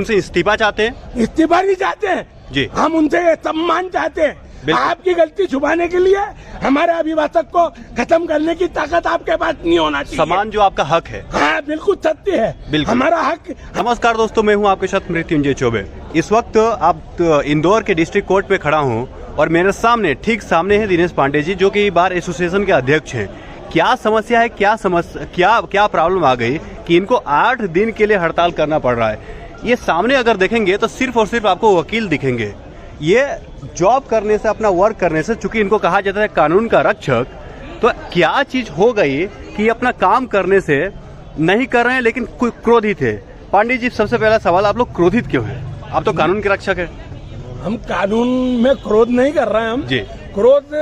उनसे इस्तीफा चाहते हैं? इस्तीफा नहीं चाहते हैं जी, हम उनसे सम्मान चाहते हैं। आपकी गलती छुपाने के लिए हमारे अभिभाषक को खत्म करने की ताकत आपके पास नहीं होना चाहिए। समान जो आपका हक है। हाँ बिल्कुल सत्य है, बिल्कुल हमारा हक। नमस्कार दोस्तों, मैं हूं आपके साथ मृत्युंजय चौबे। इस वक्त आप इंदौर के डिस्ट्रिक्ट कोर्ट पे खड़ा हूं और मेरे सामने ठीक सामने है दिनेश पांडे जी, जो कि बार एसोसिएशन के अध्यक्ष हैं। क्या समस्या है, क्या प्रॉब्लम आ गई कि इनको 8 दिन के लिए हड़ताल करना पड़ रहा है? ये सामने अगर देखेंगे तो सिर्फ और सिर्फ आपको वकील दिखेंगे। ये जॉब करने से, अपना वर्क करने से, चूंकि इनको कहा जाता है कानून का रक्षक, तो क्या चीज हो गई कि अपना काम करने से नहीं कर रहे हैं लेकिन क्रोधित है? पांडे जी, सबसे पहला सवाल, आप लोग क्रोधित क्यों हैं? आप तो कानून के रक्षक हैं। हम कानून में क्रोध नहीं कर रहे हैं। हम जी, क्रोध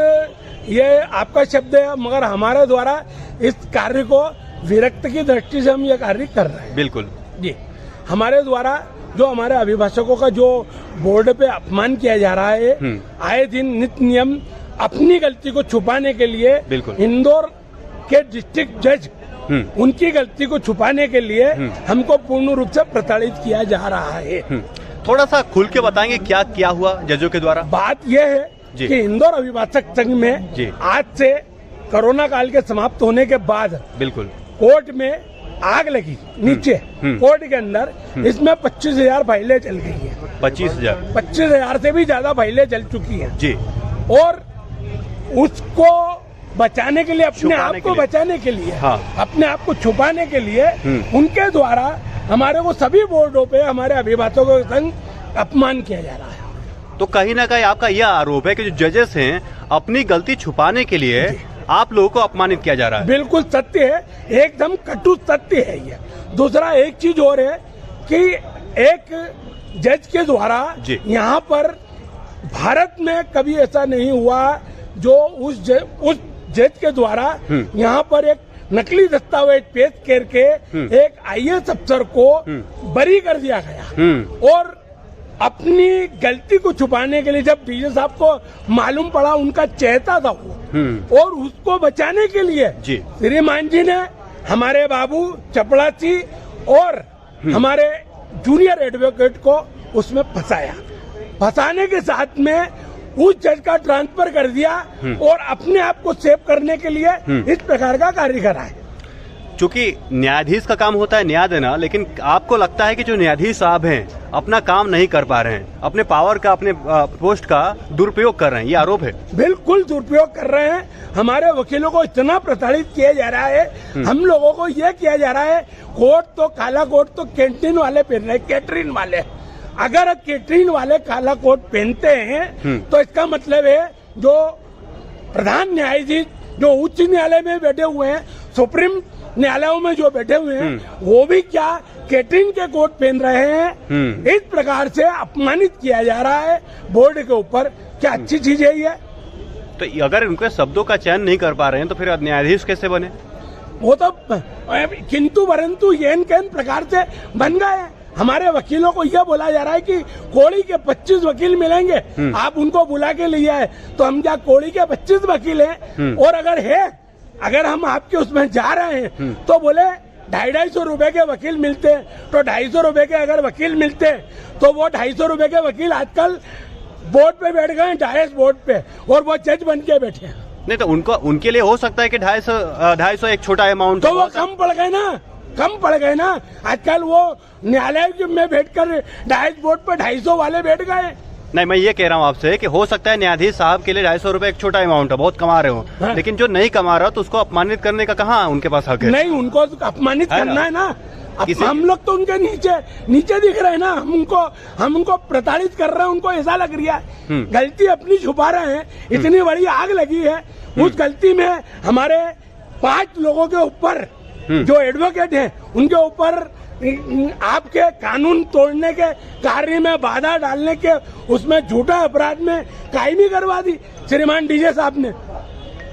ये आपका शब्द है, मगर हमारे द्वारा इस कार्य को विरक्त की दृष्टि से हम ये कार्य कर रहे हैं। बिल्कुल जी, हमारे द्वारा जो हमारे अभिभाषकों का जो बोर्ड पे अपमान किया जा रहा है, आए दिन नित्य नियम अपनी गलती को छुपाने के लिए, इंदौर के डिस्ट्रिक्ट जज उनकी गलती को छुपाने के लिए हमको पूर्ण रूप से प्रताड़ित किया जा रहा है। थोड़ा सा खुल के बताएंगे क्या क्या हुआ जजों के द्वारा? बात यह है कि इंदौर अभिभाषक संघ में आज से कोरोना काल के समाप्त होने के बाद बिल्कुल कोर्ट में आग लगी नीचे कोर्ट के अंदर। इसमें 25,000 फाइलें चल गई हैं। 25,000 से भी ज्यादा फाइलें चल चुकी हैं जी। और उसको बचाने के लिए, अपने आप को बचाने के लिए, अपने आप को छुपाने के लिए उनके द्वारा हमारे को सभी बोर्डों पे हमारे अभिभाषकों के संग अपमान किया जा रहा है। तो कहीं ना कहीं आपका यह आरोप है कि जो जजेस हैं, अपनी गलती छुपाने के लिए आप लोगों को अपमानित किया जा रहा है। बिल्कुल सत्य है, एकदम कटु सत्य है ये। दूसरा एक चीज और है कि एक जज के द्वारा यहाँ पर भारत में कभी ऐसा नहीं हुआ जो उस जज के द्वारा यहाँ पर एक नकली दस्तावेज पेश करके एक IAS अफसर को बरी कर दिया गया। और अपनी गलती को छुपाने के लिए जब डीजे साहब को मालूम पड़ा, उनका चहेता था वो, और उसको बचाने के लिए श्रीमान जी ने हमारे बाबू चपड़ासी और हमारे जूनियर एडवोकेट को उसमें फंसाया। फंसाने के साथ में उस जज का ट्रांसफर कर दिया और अपने आप को सेव करने के लिए इस प्रकार का कार्य करा है। चूंकि न्यायाधीश का काम होता है न्याय देना, लेकिन आपको लगता है कि जो न्यायाधीश साहब हैं अपना काम नहीं कर पा रहे हैं, अपने पावर का, अपने पोस्ट का दुरुपयोग कर रहे हैं, ये आरोप है? बिल्कुल दुरुपयोग कर रहे हैं। हमारे वकीलों को इतना प्रताड़ित किया जा रहा है, हम लोगों को ये किया जा रहा है, कोट तो काला कोट तो कैंटीन वाले पहन रहे, कैटरिंग वाले। अगर कैटरिंग वाले काला कोट पहनते हैं तो इसका मतलब है जो प्रधान न्यायाधीश जो उच्च न्यायालय में बैठे हुए हैं, सुप्रीम न्यायालयों में जो बैठे हुए हैं, वो भी क्या कैटरिंग के कोट पहन रहे हैं? इस प्रकार से अपमानित किया जा रहा है बोर्ड के ऊपर। क्या अच्छी चीज है ये? तो अगर उनके शब्दों का चयन नहीं कर पा रहे हैं तो फिर न्यायाधीश कैसे बने? वो तो किंतु परंतु येन कैन प्रकार से बन गए। हमारे वकीलों को यह बोला जा रहा है कि कोड़ी के 25 वकील मिलेंगे, आप उनको बुला के लिए आए। तो हम क्या कोड़ी के 25 वकील हैं? और अगर हम आपके उसमें जा रहे हैं तो बोले 250 रुपए के वकील मिलते हैं, तो 250 रुपए के अगर वकील मिलते तो वो 250 रुपए के वकील आजकल बोर्ड पे बैठ गए, डायस बोर्ड पे, और वो जज बन के बैठे हैं। नहीं तो उनके लिए हो सकता है कि 250 एक छोटा अमाउंट, तो वो कम पड़ गए ना। आजकल वो न्यायालय में बैठकर डायस बोर्ड पे 250 वाले बैठ गए। नहीं, मैं ये कह रहा हूँ आपसे कि हो सकता है न्यायाधीश साहब के लिए 250 रुपए एक छोटा अमाउंट है, बहुत कमा रहे हो, लेकिन जो नहीं कमा रहा तो उसको अपमानित करने का कहाँ उनके पास हक है? नहीं, उनको अपमानित करना है ना। हम लोग तो उनके नीचे दिख रहे हैं ना, हम उनको प्रताड़ित कर रहे हैं, उनको ऐसा लग रहा है गलती अपनी छुपा रहे हैं। इतनी बड़ी आग लगी है, उस गलती में हमारे 5 लोगों के ऊपर जो एडवोकेट हैं उनके ऊपर आपके कानून तोड़ने के कार्य में बाधा डालने के उसमें झूठा अपराध में कायमी करवा दी श्रीमान डीजे साहब ने।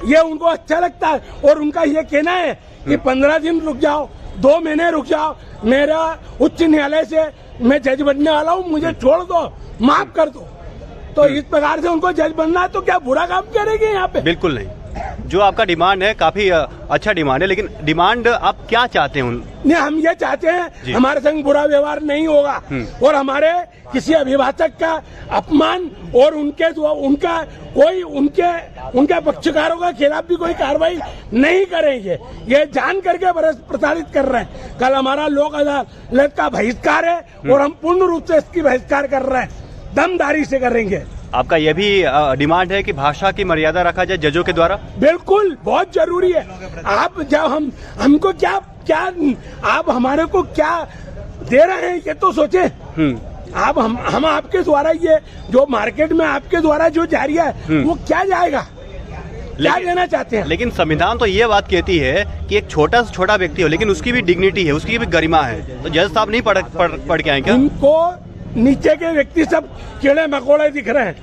ये उनको अच्छा लगता है और उनका ये कहना है कि 15 दिन रुक जाओ, 2 महीने रुक जाओ, मेरा उच्च न्यायालय से मैं जज बनने वाला हूँ, मुझे छोड़ दो, माफ कर दो। तो इस प्रकार से उनको जज बनना है तो क्या बुरा काम करेंगे यहाँ पे? बिल्कुल नहीं। जो आपका डिमांड है काफी अच्छा डिमांड है, लेकिन डिमांड आप क्या चाहते हैं? नहीं, हम ये चाहते हैं हमारे संग बुरा व्यवहार नहीं होगा और हमारे किसी अभिभाषक का अपमान और उनके पक्षकारों के खिलाफ भी कोई कार्रवाई नहीं करेंगे, ये जान करके प्रसारित कर रहे हैं। कल हमारा लोक अदालत का बहिष्कार है और हम पूर्ण रूप से इसकी बहिष्कार कर रहे हैं, दमदारी से करेंगे। आपका यह भी डिमांड है कि भाषा की मर्यादा रखा जाए जजों के द्वारा? बिल्कुल, बहुत जरूरी है। आप जब हमको क्या आप हमारे को क्या दे रहे हैं ये तो सोचे। आप हम आपके द्वारा ये जो मार्केट में आपके द्वारा जो जारी है वो क्या जाएगा, क्या देना चाहते हैं? लेकिन संविधान तो ये बात कहती है कि एक छोटा से छोटा व्यक्ति हो लेकिन उसकी भी डिग्निटी है, उसकी भी गरिमा है। तो जज साहब नहीं पढ़ के आए क्या? इनको नीचे के व्यक्ति सब कीड़े मकोड़े दिख रहे हैं।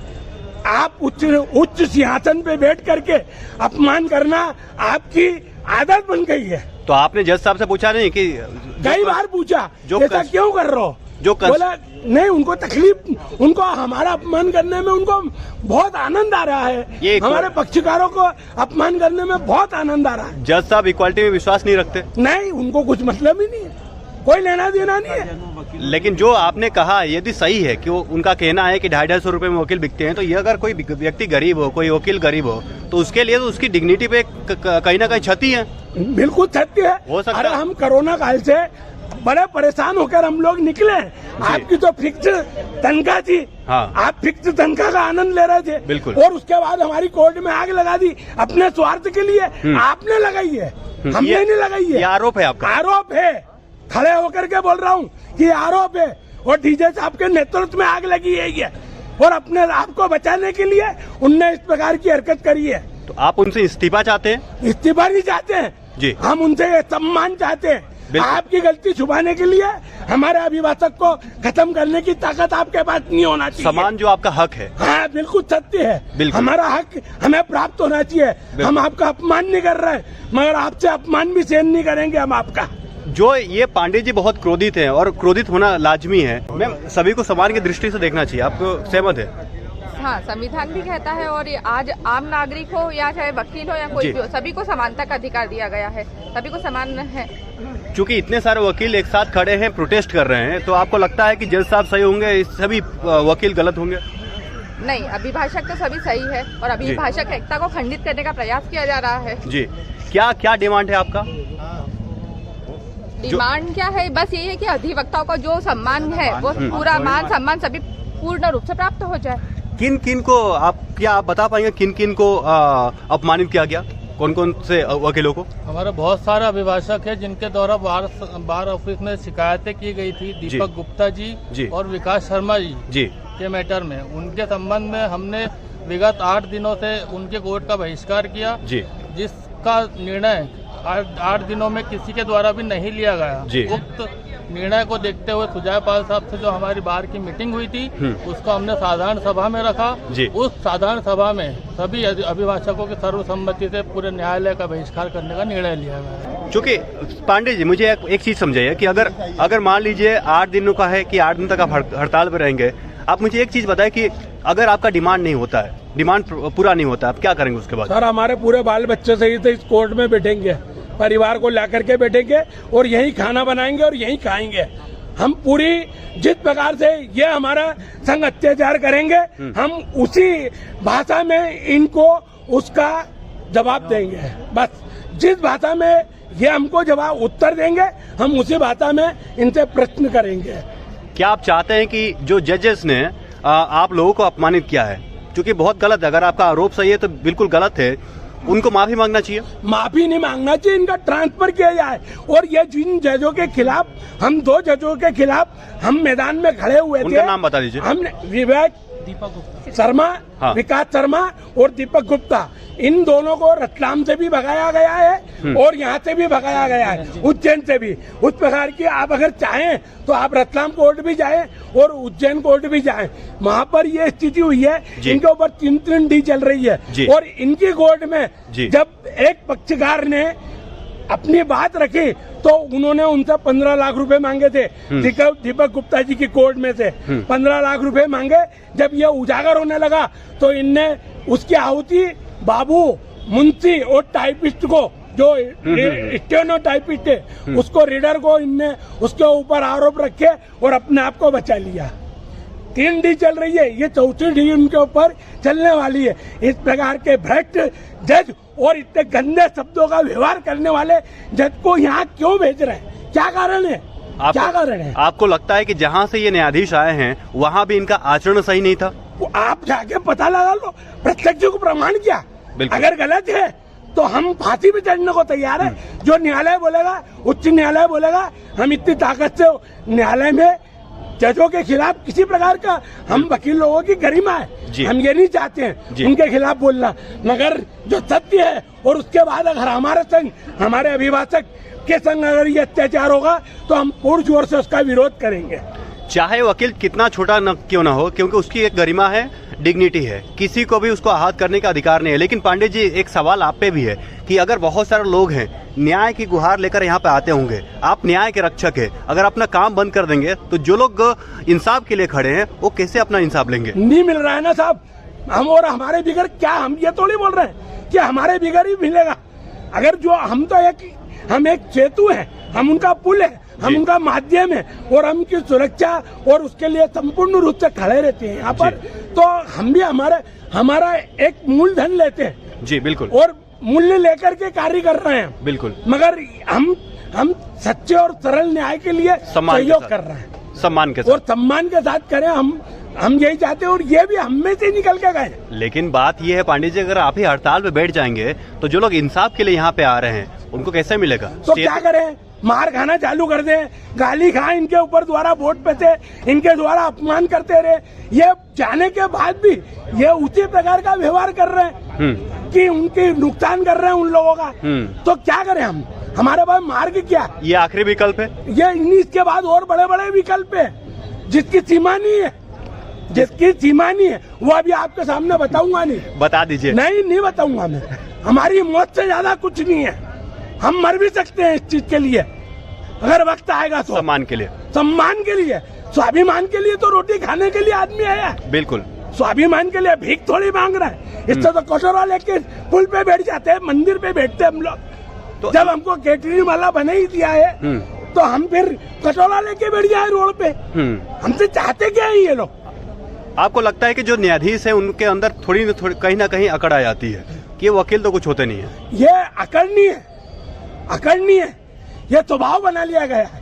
आप उच्च सिंहासन पे बैठ करके अपमान करना आपकी आदत बन गई है। तो आपने जज साहब से पूछा नहीं कि कई बार पूछा ऐसा क्यों कर रहे हो? बोला नहीं, उनको तकलीफ, उनको हमारा अपमान करने में उनको बहुत आनंद आ रहा है, हमारे पक्षकारों को अपमान करने में बहुत आनंद आ रहा है। जज साहब इक्वालिटी में विश्वास नहीं रखते? नहीं, उनको कुछ मतलब ही नहीं है, कोई लेना देना नहीं है। लेकिन जो आपने कहा यदि सही है कि वो उनका कहना है कि 250 रुपए में वकील बिकते हैं, तो ये अगर कोई व्यक्ति गरीब हो, कोई वकील गरीब हो, तो उसके लिए तो उसकी डिग्निटी पे कहीं ना कहीं क्षति है। बिल्कुल क्षति है। हो सकता अरे हम कोरोना काल से बड़े परेशान होकर हम लोग निकले। आपकी तो फिक्स तनख्वाह थी, हाँ। आप फिक्स तनख्वाह का आनंद ले रहे थे। बिल्कुल। और उसके बाद हमारी कोर्ट में आग लगा दी अपने स्वार्थ के लिए। आपने लगाई है, हमने नहीं लगाई है। आरोप है आपका? आरोप है, खड़े होकर के बोल रहा हूँ कि आरोप है। और डीजे साहब के नेतृत्व में आग लगी है ये, और अपने आप को बचाने के लिए उनने इस प्रकार की हरकत करी है। तो आप उनसे इस्तीफा चाहते हैं? इस्तीफा नहीं चाहते हैं जी, हम उनसे सम्मान चाहते हैं। आपकी गलती छुपाने के लिए हमारे अभिभाषक को खत्म करने की ताकत आपके पास नहीं होना चाहिए। सम्मान जो आपका हक है। हाँ, बिल्कुल सत्य है, हमारा हक हमें प्राप्त होना चाहिए। हम आपका अपमान नहीं कर रहे, मगर आपसे अपमान भी सहन नहीं करेंगे हम आपका। जो ये पांडे जी बहुत क्रोधित हैं और क्रोधित होना लाजमी है। मैम, सभी को समान की दृष्टि से देखना चाहिए, आपको सहमत है? हाँ, संविधान भी कहता है और आज आम नागरिक हो या चाहे वकील हो या कोई भी हो, सभी को समानता का अधिकार दिया गया है, सभी को समान है। क्योंकि इतने सारे वकील एक साथ खड़े हैं, प्रोटेस्ट कर रहे हैं, तो आपको लगता है कि जज साहब सही होंगे, सभी वकील गलत होंगे? नहीं, अभिभाषक तो सभी सही है और अभिभाषक एकता को खंडित करने का प्रयास किया जा रहा है। जी, क्या क्या डिमांड है आपका? डिमांड क्या है? बस यही है कि अधिवक्ताओं को जो सम्मान है वो पूरा मान सम्मान सभी पूर्ण रूप से प्राप्त हो जाए। किन किन को आप बता पाएंगे, किन किन को अपमानित किया गया, कौन कौन से वकीलों को? हमारे बहुत सारे अभिभाषक हैं जिनके द्वारा बार ऑफिस में शिकायतें की गई थी। दीपक गुप्ता जी और विकास शर्मा जी के मैटर में, उनके संबंध में हमने विगत 8 दिनों से उनके कोर्ट का बहिष्कार किया, जिसका निर्णय 8 दिनों में किसी के द्वारा भी नहीं लिया गया। उक्त निर्णय को देखते हुए सुजायपाल साहब से जो हमारी बार की मीटिंग हुई थी उसको हमने साधारण सभा में रखा। उस साधारण सभा में सभी अभिभाषकों की सर्वसम्मति से पूरे न्यायालय का बहिष्कार करने का निर्णय लिया गया। चूँकि पांडे जी, मुझे एक चीज समझाइए कि अगर मान लीजिए 8 दिनों का है कि 8 दिन तक आप हड़ताल पर रहेंगे, आप मुझे एक चीज बताएं कि अगर आपका डिमांड नहीं होता है, डिमांड पूरा नहीं होता, आप क्या करेंगे उसके बाद? सर, हमारे पूरे बाल बच्चे सहित इस कोर्ट में बैठेंगे, परिवार को ला करके बैठेंगे और यही खाना बनाएंगे और यही खाएंगे। हम पूरी जिस प्रकार से ये हमारा संग अत्याचार करेंगे, हम उसी भाषा में इनको उसका जवाब देंगे। बस जिस भाषा में ये हमको जवाब उत्तर देंगे, हम उसी भाषा में इनसे प्रश्न करेंगे। क्या आप चाहते हैं कि जो जजेस ने आप लोगों को अपमानित किया है, क्योंकि बहुत गलत है, अगर आपका आरोप सही है तो बिल्कुल गलत है, उनको माफी मांगना चाहिए? माफी नहीं मांगना चाहिए, इनका ट्रांसफर किया जाए। और ये जिन जजों के खिलाफ, हम 2 जजों के खिलाफ हम मैदान में खड़े हुए थे, उनका नाम बता दीजिए। हमने दीपक शर्मा, विकास शर्मा और दीपक गुप्ता, इन दोनों को रतलाम से भी भगाया गया है और यहाँ से भी भगाया गया है, उज्जैन से भी। उस प्रकार की आप अगर चाहें तो आप रतलाम कोर्ट भी जाएं और उज्जैन कोर्ट भी जाएं, वहाँ पर ये स्थिति हुई है। इनके ऊपर 3 डी चल रही है और इनकी कोर्ट में जब एक पक्षकार ने अपनी बात रखी तो उन्होंने उनसे 15 लाख रुपए मांगे थे। दीपक गुप्ता जी की कोर्ट में से 15 लाख रुपए मांगे। जब ये उजागर होने लगा तो इनने उसकी आहुति बाबू मुंशी और टाइपिस्ट को, जो स्टेनो टाइपिस्ट है, उसको रीडर को इनने उसके ऊपर आरोप रखे और अपने आप को बचा लिया। 3 डी चल रही है, ये 4थी डी उनके ऊपर चलने वाली है। इस प्रकार के भ्रष्ट जज और इतने गंदे शब्दों का व्यवहार करने वाले जज को यहाँ क्यों भेज रहे हैं? क्या कारण है? क्या कारण है? आपको लगता है कि जहाँ से ये न्यायाधीश आए हैं वहाँ भी इनका आचरण सही नहीं था? आप जाके पता लगा लो, प्रत्यक्ष को प्रमाण किया। अगर गलत है तो हम फांसी पे चढ़ने को तैयार है। जो न्यायालय बोलेगा, उच्च न्यायालय बोलेगा, हम इतनी ताकत से न्यायालय में जजों के खिलाफ किसी प्रकार का, हम वकील लोगों की गरिमा है, हम ये नहीं चाहते हैं उनके खिलाफ बोलना, मगर जो सत्य है और उसके बाद अगर हमारे संग, हमारे अभिभाषक के संग अगर ये अत्याचार होगा तो हम पूर्ण जोर से उसका विरोध करेंगे। चाहे वकील कितना छोटा न क्यों ना हो, क्योंकि उसकी एक गरिमा है, डिग्निटी है, किसी को भी उसको आहत करने का अधिकार नहीं है। लेकिन पांडे जी, एक सवाल आप पे भी है कि अगर बहुत सारे लोग हैं न्याय की गुहार लेकर यहाँ पे आते होंगे, आप न्याय के रक्षक है, अगर अपना काम बंद कर देंगे तो जो लोग इंसाफ के लिए खड़े हैं वो कैसे अपना इंसाफ लेंगे? नहीं मिल रहा है ना साहब, हम और हमारे बिगड़ क्या, हम ये थोड़ी बोल रहे हैं कि हमारे बिगड़ ही मिलेगा। अगर जो हम तो हम एक सेतु है, हम उनका पुल है, हम उनका माध्यम है और हम की सुरक्षा और उसके लिए संपूर्ण रूप से खड़े रहते हैं यहाँ पर, तो हम भी हमारा एक मूलधन लेते हैं। जी बिल्कुल। और मूल्य लेकर के कार्य कर रहे हैं, बिल्कुल। मगर हम सच्चे और सरल न्याय के लिए सहयोग कर रहे हैं, सम्मान के साथ, और सम्मान के साथ करें। हम यही चाहते हैं और ये भी हम में से निकल के गए। लेकिन बात ये है पांडे जी, अगर आप ही हड़ताल पे बैठ जाएंगे तो जो लोग इंसाफ के लिए यहाँ पे आ रहे हैं उनको कैसे मिलेगा? तो क्या करें? मार खाना चालू कर दें, गाली खाएं, इनके ऊपर द्वारा वोट पे से इनके द्वारा अपमान करते रहे। ये जाने के बाद भी ये उसी प्रकार का व्यवहार कर रहे हैं कि उनकी नुकसान कर रहे हैं उन लोगों का। तो क्या करें हम? हमारे पास मार्ग क्या? ये आखिरी विकल्प है? ये इसके बाद और बड़े बड़े विकल्प है जिसकी सीमा नहीं है, जिसकी सीमा नहीं है, वो अभी आपके सामने बताऊंगा नहीं। बता दीजिए। नहीं बताऊंगा मैं। हमारी मौत से ज्यादा कुछ नहीं है, हम मर भी सकते हैं इस चीज के लिए अगर वक्त आएगा तो। सम्मान के लिए, सम्मान के लिए, स्वाभिमान के लिए तो रोटी खाने के लिए आदमी आया है। बिल्कुल। स्वाभिमान के लिए भीख थोड़ी मांग रहा है। इससे तो कटोरा लेके पुल पे बैठ जाते हैं, मंदिर पे बैठते हैं हम लोग। तो जब हमको कैटरिंग वाला बना ही दिया है तो हम फिर कटोरा लेके बैठ जाए रोड पे। हमसे चाहते क्या है ये लोग? आपको लगता है कि जो न्यायाधीश है उनके अंदर थोड़ी कहीं ना कहीं अकड़ आ जाती है कि वकील तो कुछ होते नहीं है? ये अकड़ नहीं है, ये स्वभाव बना लिया गया है।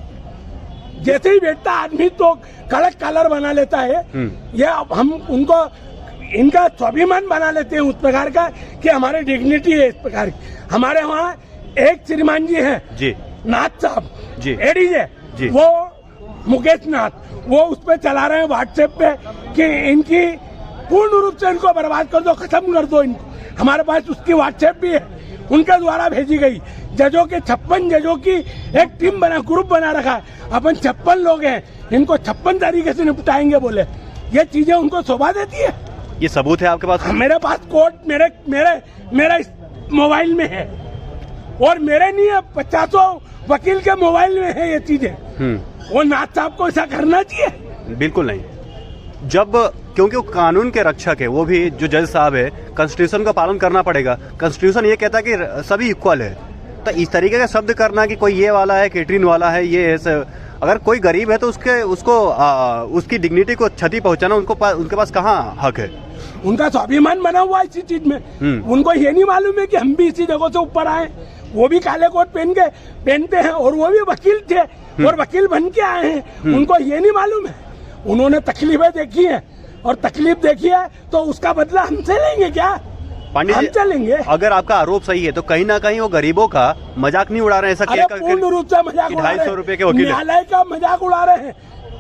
जैसे ही बैठता आदमी तो कड़क कलर बना लेता है। ये हम उनको इनका स्वाभिमान बना लेते हैं उस प्रकार का कि हमारी डिग्निटी है इस प्रकार की। हमारे वहाँ एक श्रीमान जी हैं जी, नाथ साहब जी, एडीजे जी, वो मुकेश नाथ, वो उस पे चला रहे हैं व्हाट्सएप पे कि इनकी पूर्ण रूप से इनको बर्बाद कर दो, खत्म कर दो इनको। हमारे पास उसकी व्हाट्सएप भी है, उनके द्वारा भेजी गई। जजों के 56 जजों की एक टीम ग्रुप बना रखा है। अपन 56 लोग हैं, इनको 56 तरीके से निपटाएंगे बोले। ये चीजें उनको शोभा देती है? ये सबूत है आपके पास? मेरे पास कोर्ट मेरे मोबाइल में है, और मेरे नहीं है, 50 वकील के मोबाइल में है ये चीजें। वो नाथ साहब को ऐसा करना चाहिए? बिल्कुल नहीं। जब क्योंकि वो कानून के रक्षक है, वो भी जो जज साहब है, कॉन्स्टिट्यूशन का पालन करना पड़ेगा। कॉन्स्टिट्यूशन ये कहता है कि सभी इक्वल है, तो इस तरीके का शब्द करना कि कोई ये वाला है, कैटरिंग वाला है, ये ऐसे, अगर कोई गरीब है तो उसकी डिग्निटी को क्षति पहुंचाना उनके पास कहाँ हक है? उनका स्वाभिमान बना हुआ इसी चीज में। उनको ये नहीं मालूम है कि हम भी इसी जगह से ऊपर आए। वो भी काले कोट पहनते हैं और वो भी वकील थे और वकील बन के आए हैं। उनको ये नहीं मालूम है। उन्होंने तकलीफें देखी है और तकलीफ देखी है तो उसका बदला हमसे लेंगे क्या? पांडे हम जी, चलेंगे। अगर आपका आरोप सही है तो कहीं ना कहीं वो गरीबों का मजाक नहीं उड़ा रहे हैं? ऐसा क्या पूर्ण रूप से मजाक उड़ा रहे हैं। 250 रुपए के वकील, न्यायालय का मजाक उड़ा रहे हैं,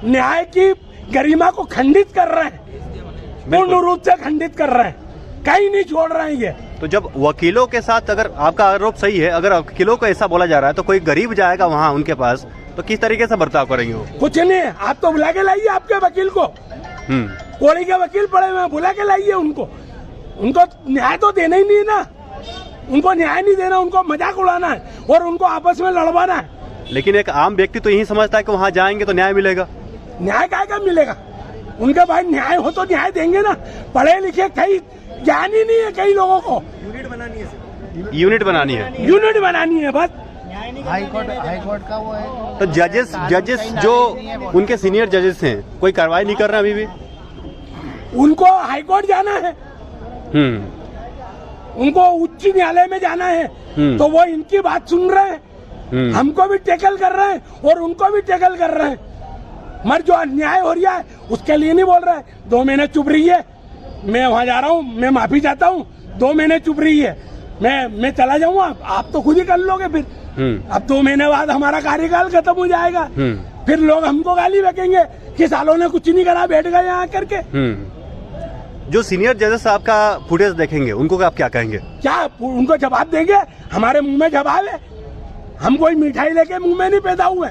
न्याय की गरिमा को खंडित कर रहे हैं, पूर्ण रूप से खंडित कर रहे हैं, कहीं नहीं छोड़ रहे हैं ये। तो जब वकीलों के साथ अगर आपका आरोप सही है, अगर वकीलों को ऐसा बोला जा रहा है तो कोई गरीब जाएगा वहाँ उनके पास तो किस तरीके से बर्ताव करेंगे वो? कुछ नहीं, आप तो बुला के लाइए आपके वकील को। कोड़ी के वकील पड़े हुए, बुला के लाइए उनको न्याय तो देना ही नहीं ना। उनको न्याय नहीं देना, उनको मजाक उड़ाना है और उनको आपस में लड़वाना है। लेकिन एक आम व्यक्ति तो यही समझता है कि वहाँ जाएंगे तो न्याय मिलेगा। न्याय काय का मिलेगा? उनके भाई न्याय हो तो न्याय देंगे ना। पढ़े लिखे कई ज्ञान ही नहीं है कई लोगों को। यूनिट बनानी है, यूनिट बनानी है बस। हाई कोर्ट का वो है। तो जजेस जो उनके सीनियर जजेस हैं, कोई कार्रवाई नहीं कर रहे अभी भी? उनको हाई कोर्ट जाना है, उनको उच्च न्यायालय में जाना है, तो वो इनकी बात सुन रहे हैं, हमको भी टैकल कर रहे हैं और उनको भी टैकल कर रहे हैं। मगर जो अन्याय हो रहा है उसके लिए नहीं बोल रहे हैं। 2 महीने चुप रही है, मैं वहां जा रहा हूँ, मैं माफी चाहता हूँ, 2 महीने चुप रही है, मैं चला जाऊंगा, आप तो खुद ही कर लोगे फिर। अब 2 महीने बाद हमारा कार्यकाल खत्म हो जाएगा, फिर लोग हमको गाली बकेंगे कि सालों ने कुछ नहीं करा, बैठ गए यहाँ करके। जो सीनियर जजेस साहब का फुटेज देखेंगे उनको आप क्या कहेंगे? क्या उनको जवाब देंगे? हमारे मुंह में जवाब है, हम कोई मिठाई लेके मुंह में नहीं पैदा हुए,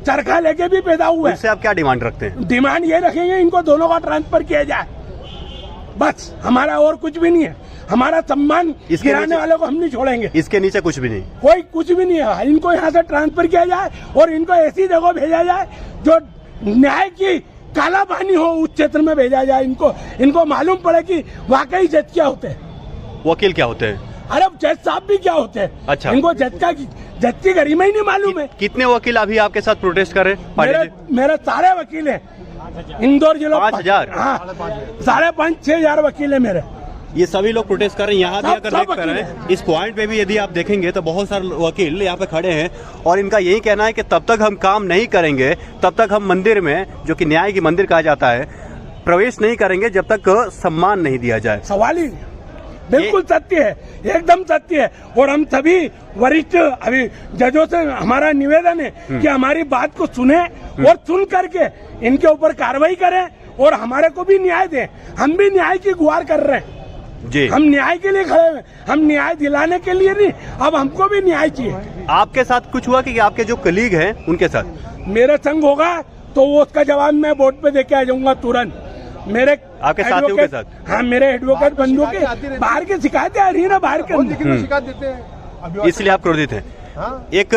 चरखा लेके भी पैदा हुए। इससे आप क्या डिमांड रखते हैं? डिमांड ये रखेंगे इनको दोनों का ट्रांसफर किया जाए, बस, हमारा और कुछ भी नहीं है। हमारा सम्मान गिराने वालों को हम नहीं छोड़ेंगे। इसके नीचे कुछ भी नहीं, कोई कुछ भी नहीं है। इनको यहाँ से ट्रांसफर किया जाए और इनको ऐसी जगह भेजा जाए जो न्याय की काला पानी हो, उस क्षेत्र में भेजा जाए। इनको मालूम पड़े कि वाकई जज क्या होते हैं, वकील क्या होते हैं, अरे जज साहब भी क्या होते हैं। अच्छा, इनको जज की गरिमा ही नहीं मालूम है। कितने वकील अभी आपके साथ प्रोटेस्ट कर रहे हैं? मेरे सारे वकील हैं इंदौर जिला। 5000? हाँ, 5,500-6 हजार वकील है मेरे। ये सभी लोग प्रोटेस्ट कर रहे हैं, यहाँ भी आकर देख कर रहे हैं। इस पॉइंट पे भी यदि आप देखेंगे तो बहुत सारे वकील यहाँ पे खड़े हैं और इनका यही कहना है कि तब तक हम काम नहीं करेंगे, तब तक हम मंदिर में, जो कि न्याय की मंदिर कहा जाता है, प्रवेश नहीं करेंगे जब तक सम्मान नहीं दिया जाए। सवाल ही नहीं, बिल्कुल सत्य है, एकदम सत्य है। और हम सभी वरिष्ठ अभी जजों से हमारा निवेदन है कि हमारी बात को सुने और सुन करके इनके ऊपर कार्रवाई करें और हमारे को भी न्याय दें। हम भी न्याय की गुहार कर रहे हैं जी, हम न्याय के लिए खड़े हैं, हम न्याय दिलाने के लिए नहीं, अब हमको भी न्याय चाहिए। आपके साथ कुछ हुआ कि आपके जो कलीग हैं उनके साथ? मेरे संग होगा तो वो उसका जवाब मैं बोर्ड पे देके आ जाऊंगा तुरंत। मेरे आपके साथियों के साथ? हाँ, मेरे एडवोकेट बंधुओं के बाहर की शिकायतें आ रही है ना, बाहर के शिकायत देते हैं, इसलिए आप क्रोधित हैं। एक